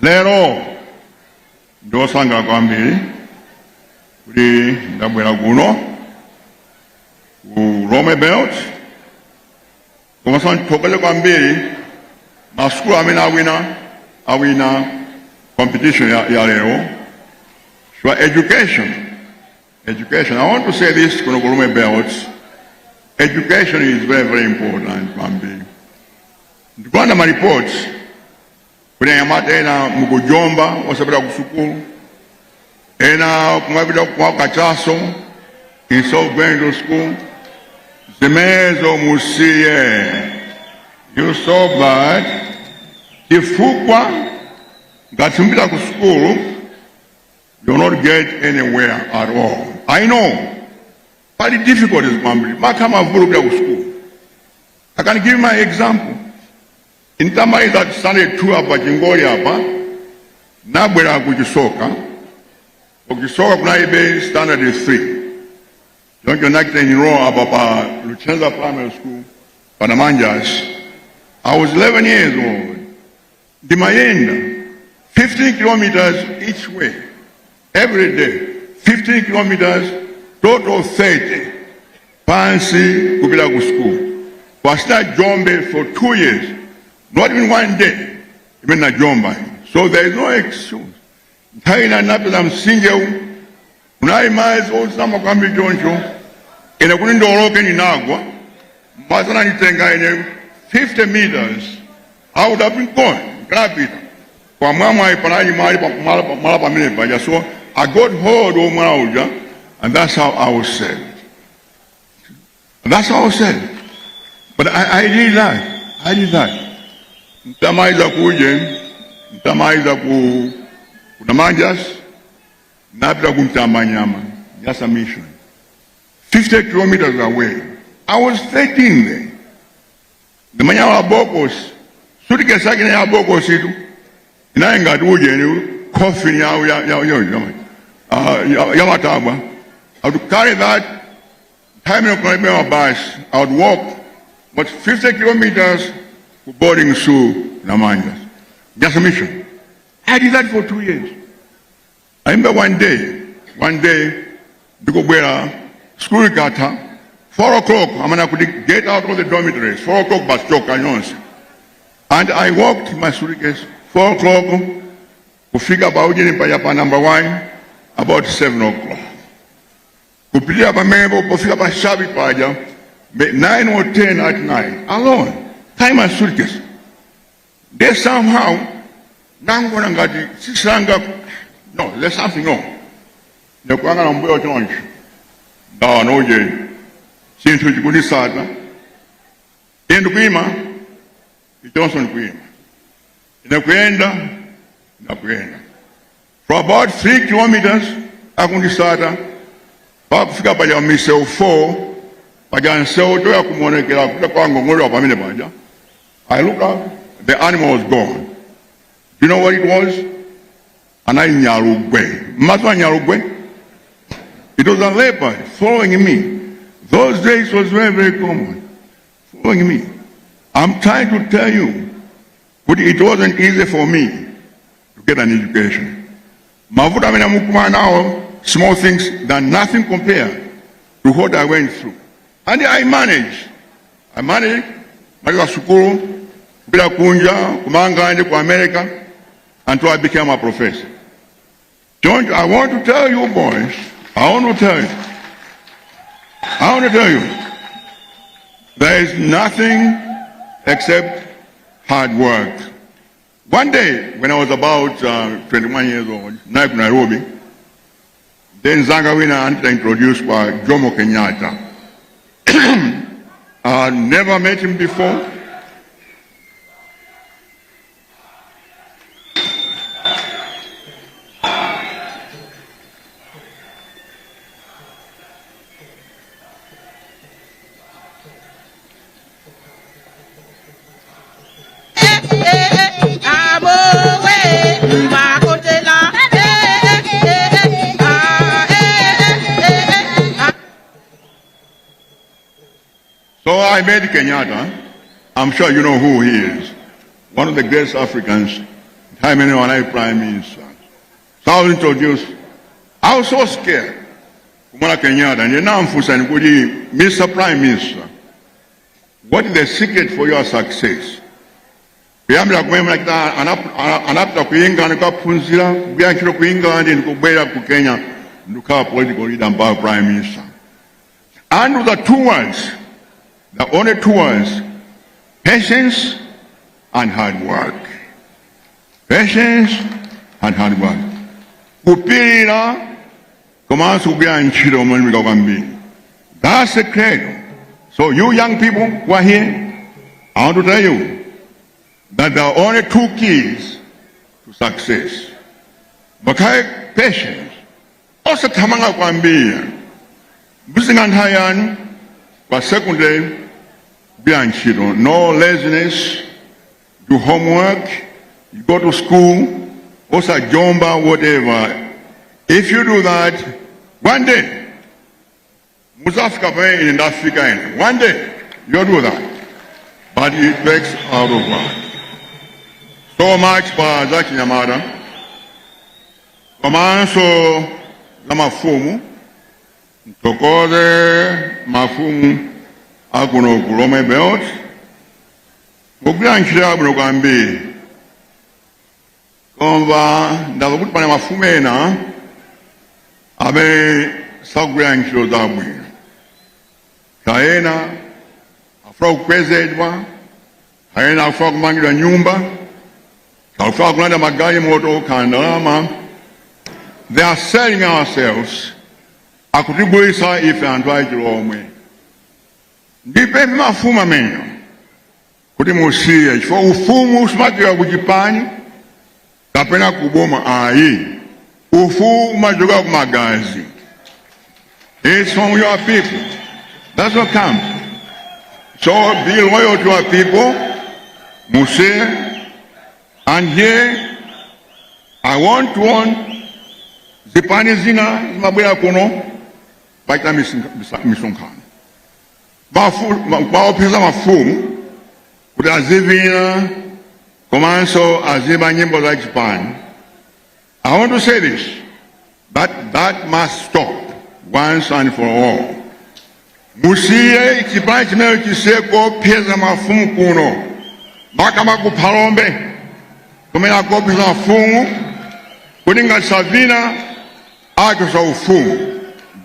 Lero ndosanga kwambiri kuti ndabwera kuno ku Rome Belt komanso ndithokoze kwambiri masukulu amene awina competition ya lero. So education. I want to say this kuno ku Rome Belt. Education is very, very important kwambiri. Ndikuona ma reports kuti anyamata ena mukujomba osapita ku sukulu, ena kumapita kwa kachaso instead of going to school. Zimezo musiye. You so bad. Chifukwa ngatimpita ku school, you'll not get anywhere at all. I know. But the difficult is kwambiri. Makama vulu ku school. I can give my example. In Tamai that Sunday tour hapa Chingoli hapa, nabwera kuchisoka. Kuchisoka kuna ibe standard is 3. Don't you like in row hapa Luchenza Primary School, Panamanjas. I was 11 years old. Dimayenda, 15 kilometers each way, every day. 15 kilometers, total 30. Pansi kupita ku school. I started Jombe for 2 years. Not even 1 day, even na Jomba. So there is no excuse. Ntaina napela msinge unai miles old sama kwambi jonjo. Ina kunindo oroke ni nagwa. Masana nitenga ine 50 meters. I would have been gone. Grabita. Kwa mama ipanaji mala pa mine baja. So I got hold of Mauja, and that's how I was saved. That's how I was saved. But I did that. Ntamaiza kuje, ntamaiza kunamanjas, napita kumtambanyama. That's a mission. 50 kilometers away. I was 13 there. The manyama bokos, sutike sakine ya bokos itu, inaenga tuje ni coffin yamataba. I would carry that, time in a bus, I would walk, but 50 kilometers to boarding school, Namanjas. Just a mission. I did that for 2 years. I remember one day, because we're school kata, 4 o'clock, I'm going to get out of the dormitories, 4 o'clock, but choke, and I walked my suitcase, 4 o'clock, to figure about Payapa number 1, about 7 o'clock. To pick up a member, to figure about Shabi Paja, 9 or 10 at night, alone. Time my suitcase. There's somehow, no, there's something wrong. The Kwanga on board launch. No, Jay. Since we could decide, in the Quima, the Johnson Queen. In the Quenda, for about 3 kilometers, I could decide, Bob Fika by your missile 4, Pajan so to Akumoneka, the Kwango of Aminabaja. I looked up, the animal was gone. You know what it was? An Nyarugwe. Matwa Nyarugwe. It was a leopard following me. Those days was very, very common. Following me. I'm trying to tell you, but it wasn't easy for me to get an education. Mavuta mina mukuma now, small things that nothing compared to what I went through. And I managed. Maliza sukuru, bila kunja, kumanga ende kwa America, until I became a professor. Don't, I want to tell you boys, I want to tell you, there is nothing except hard work. One day, when I was about 21 years old, Nairobi, then Zangawina introduced by Jomo Kenyatta. I never met him before. So I met Kenyatta. I'm sure you know who he is. One of the greatest Africans time when I prime minister. So I was introduced. I was so scared. Mulakho and now I'm Mr. Prime Minister, what is the secret for your success? Anapta kuinga nikapunzira kuyanchira kuinga ndi kubwera ku Kenya ndukhala political leader and prime minister. And the two words, the only two words, patience and hard work. Patience and hard work. Kupirira komanso kuyanchira omwe kwambiri. That's the credo. So you young people who are here, I want to tell you that there are only two keys to success. Bakaya patience. Also tamanga kwambia. Busingantayan kwa secondary bianchiro. No laziness. Do homework. You go to school. Also jomba, whatever. If you do that, one day, Muzafika in Africa, one day, you'll do that. But it takes out of work. So much for Zaki Yamada. Komanso na mafumu. Tokoze mafumu akuno kulome belt. Mugyanchira abuno kwambi. Komva ndavukuti pana mafumena abe sagyanchiro zabwe. Kaena afro kwezedwa. Kaena afro kumangira nyumba. They are selling ourselves. Akutibwisa ife antwaji Alomwe. Ndipe mafuma menyo. Kuti musiye. Chifo ufumu usimatika kujipani. Kapena kuboma ayi. Ufu umajoga kumagazi. It's from your people. That's what comes. So be loyal to our people. Musiye. And here, I want to warn Zipani Zina, Mabea Kono, Baita Misonkan. Baopesa mafumu, kuda zivina, komanso aziba nyimbo za Japan. I want to say this, that must stop once and for all. Musiye Japan chimeo chiseko pesa mafumu kuno, makama kupalombe. Kumena kopi za ufumu, kuninga savina, ato sa ufumu.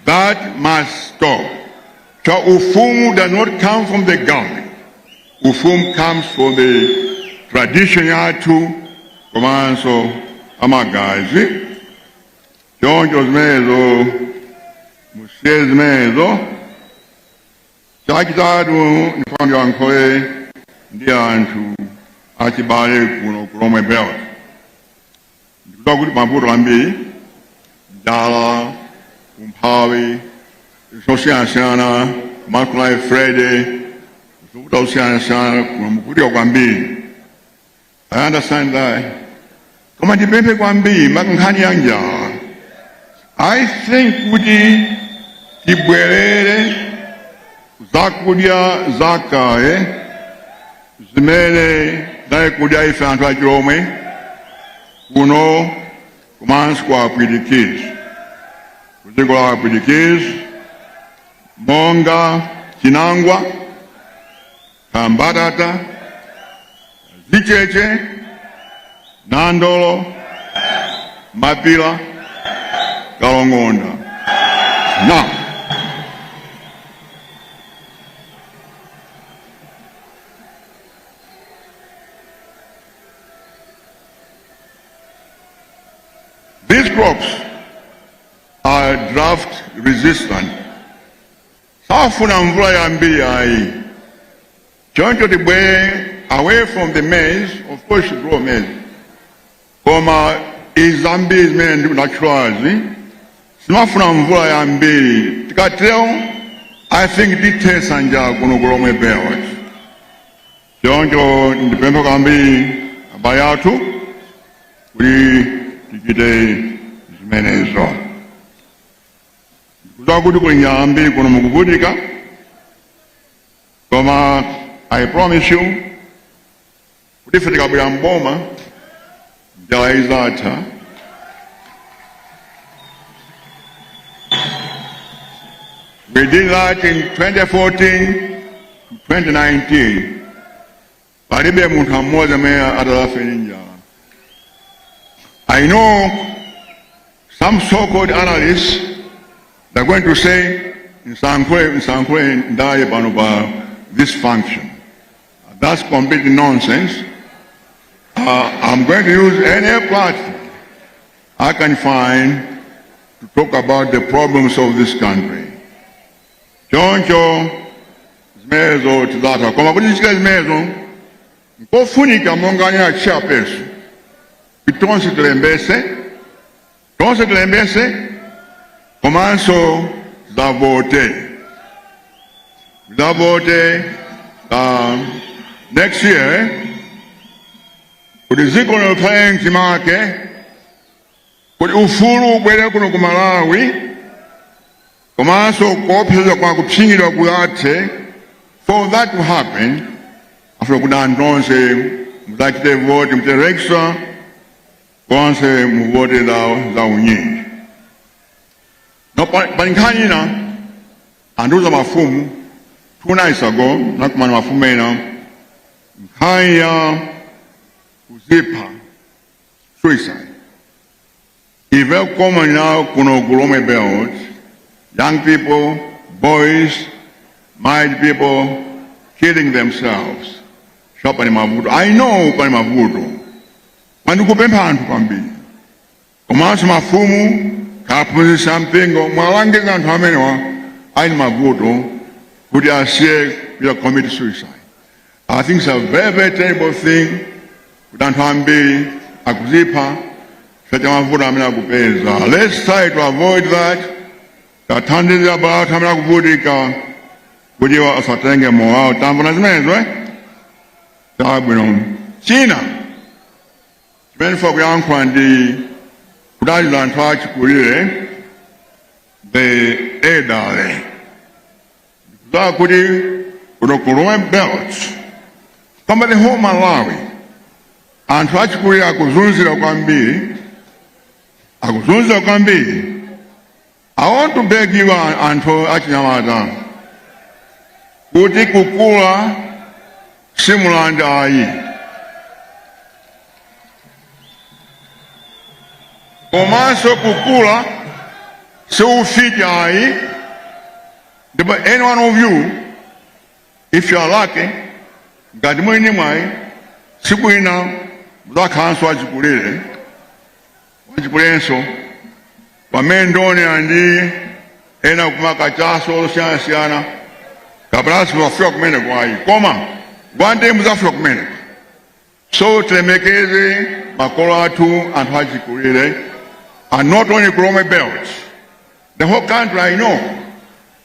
That must stop. So ufumu does not come from the government. Ufumu comes from the tradition yatu, komanso amagazi. Choncho zmezo, musiye zmezo. Chakitatu nifondi wankoe, ndiya antu. Achibale kuno Alomwe belt. Ndikuta kuti mavuto ambiri, Dala, Umphawi, zosiyana-siyana, Makulai Friday, zokuta usiyana-siyana kuno mukutika kwambiri. I understand that. Koma ndipemphe kwambiri makankhani yanjala. I think kuti tibwerere zakudya zakaye zimene dai kudya ife anthu a Alomwe kuno komanso kwa apwitikizi. Kudziko la apwitikizi monga chinangwa, kambatata, zicheche, nandolo, mapila, kalongonda. Now, these crops are drought resistant. Safuna mvula ya mbili ai. Choncho tibwe away from the maize, of course you grow maize. Koma izambi izmene naturally. Simafuna mvula ya mbili. Tikateo, I think dite sanja kuno Alomwe belt. Choncho ndipempha kwambiri abayatu kuli tikite zimenezo. Kuzakuti kuli nyambi kuno mukuvutika. Koma I promise you, kuti ife tikabwera mboma, there is that. We did that in 2014, 2019. I know some so-called analysts are going to say this function. That's completely nonsense. I'm going to use any platform I can find to talk about the problems of this country. Choncho zimezo tizata koma kuti nchika zimezo nkofunika monganira chairperson tonse tilembese komanso zavote next year kuti ziko likhale mchimake kuti ufulu ubwere kuno ku Malawi komanso kuopseza kwa kupsingidwa kuyathe. For that to happen, after kuti anthu onse muzachite vote mtereksa konse muvote za unyinji. No pankhani ina anduza mafumu 2 nights ago nakumana mafumu ena nkhani ya kuzipa suicide. It's very common now kuno ku Alomwe belt. Young people, boys, married people killing themselves. I know pani mavuto. Mandikupempha anthu kwambiri. Komanso mafumu kaphunzitsa mpingo mwalangiza anthu amenewa ali mavuto kuti asiye kuya commit suicide. I think it's a very, very terrible thing kuti anthu ambiri akuzipha chifukwa mavuto amene akupeza. Let's try to avoid that. Tathandiza abantu amene akuvutika kuti asatenge moyo wawo. Tambona zimenezo tabwino. China chimene ndifa kuyankhula ndi kudalira anthu achikulire the elderly. Ndikudziwa kuti kuno ku Alomwe belt kamba the whole Malawi anthu achikulire akuzunzira kwambiri. I want to beg you anthu achinyamata kuti kukula simulanda ayi. Komanso kukula siufiti ayi. But any one of you, if you are lucky, ngati mwini mwai siku ina muzakhalanso achikulirenso pamene ndone andi ena kumakachaso osiyanasiyana kapelasi muzafika kumeneko ayi koma one day muzafika kumeneko. So tilemekeze makolo athu anthu achikulire, and not only ku Alomwe belt, the whole country. I know.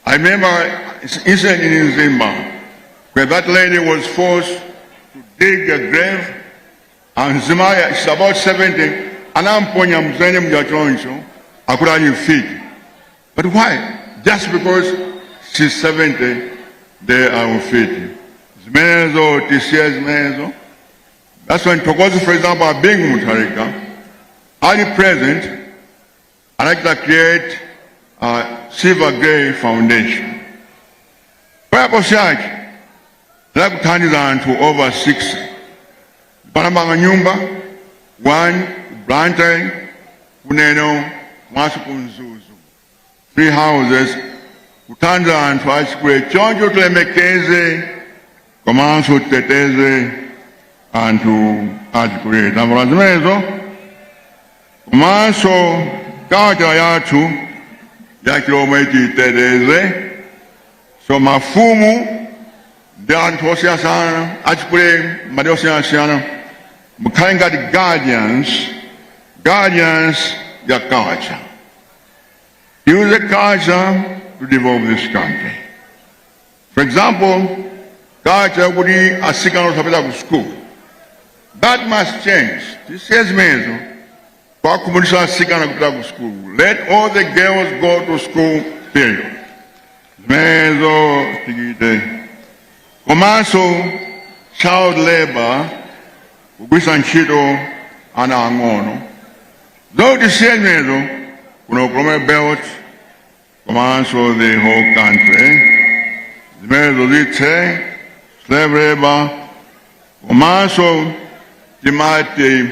I remember an incident in Zimbabwe where that lady was forced to dig a grave, and Zimbabwe, she's about 70, anamponya mzene mjachoncho akulaji mfiti. But why? Just because she's 70, they are mfiti. Zimenezo, tisia zimenezo. That's when Tokozi, for example, being Mutharika, early present, I like to create a Silver Grey Foundation. Purpose yake, la kuthandiza anthu over 60. Panapanga nyumba, 1, Blantyre, Kuneno, Mwasu Kunzuzu. 3 houses, kuthandiza anthu achikulire choncho tilemekeze, komanso titeteze anthu achikulire. Tambula zimenezo, komanso culture yathu ya Alomwe titeteze. So mafumu ndi anthu osiyana achikulire mbali osiyana mukhale ngati guardians ya culture. Use the culture to develop this country. For example, culture kuti asikana osapita ku school. That must change. This says mezo kwa kumudisha asikana kupita ku school. Let all the girls go to school, period. Mezo tigite. Komanso child labor kugwisa ntchito ana ang'ono zoti sienyezo kuno Alomwe belt komanso the whole country zimenezo zithe slave labor komanso timati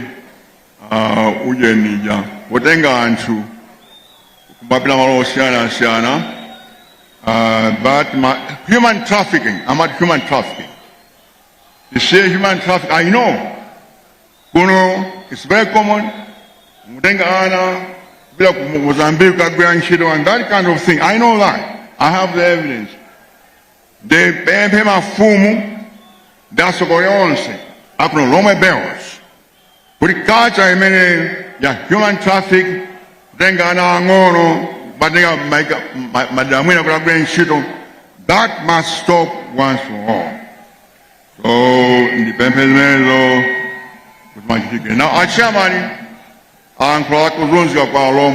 ujenija wotenga anthu kubabila malo osiyana but human trafficking, I'm at human trafficking. You say human trafficking, I know. Kuno, it's very common. Mutenga ana, bila Mozambique, and that kind of thing. I know that. I have the evidence. They pay my fumu, that's what I say. Hapo Alomwe bells. Kulikacha imene ya human traffic, mutenga ana ngono, that must stop once for all. So, independent with my chicken. Now, I chairman, and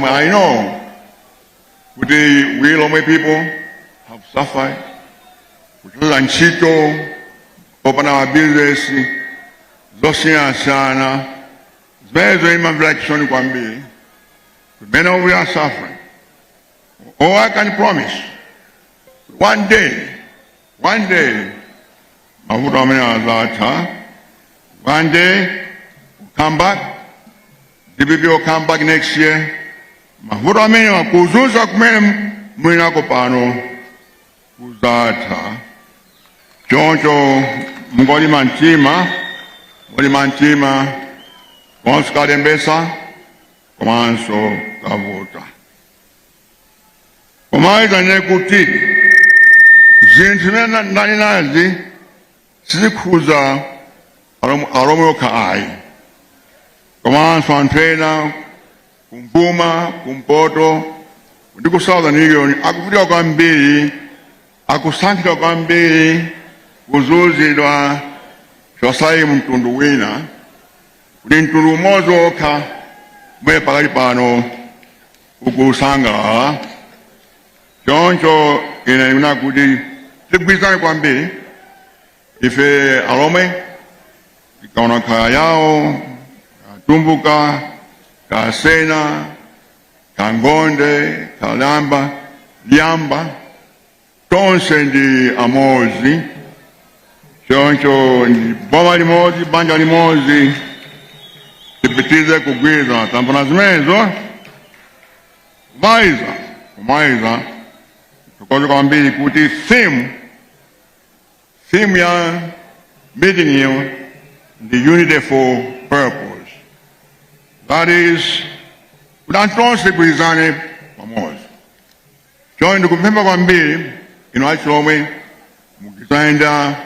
I know with the we Alomwe people have suffered. With Lanchito, open our business, Zosia Sana, it's very much like Sonny Kwambi. Many of we are suffering. Oh, I can promise, one day, one day, we'll come back, the people will come back next year. Choncho, Mgoli Mantima, Monska Dembesa, Komanso Kavota. Komaiza nyekuti zinthu ndani nazi sizikhuza Alomwe okhayi komanso anthu ena kumpuma kumpoto ndi ku Southern Region akuvutika kwambiri akusankhidwa kwambiri kuzunzidwa chosayi mtundu wina kuti mtundu umodzi okha umene pakali pano ukusangalala. Choncho ina kuti tikugwirizane kwambiri ife Alomwe tikaona khaya yawo katumbuka kasena kangonde kalamba lyamba tonse ndi amozi. Choncho ndi boma limodzi banja limodzi tipitize kugwirizana tambona zimenezo kumaiza tukoze kwambiri kuti theme ya meeting hiyo the unity for purpose, that is kudantonse kugwirizane pamoja. Choncho ndikupempha kwambiri ino Alomwe mukizayenda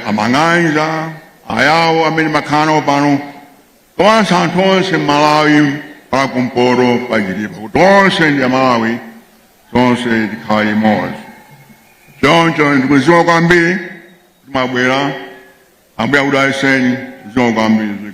amang'anja ayawo amene makhano pano tonse anthu onse Malawi para kumpoto pachilipa kuti tonse ndi Malawi tonse tikhale imodzi. Choncho ndikuziwa kwambiri timabwera ambuya kudaliseni ziwa kwambiri.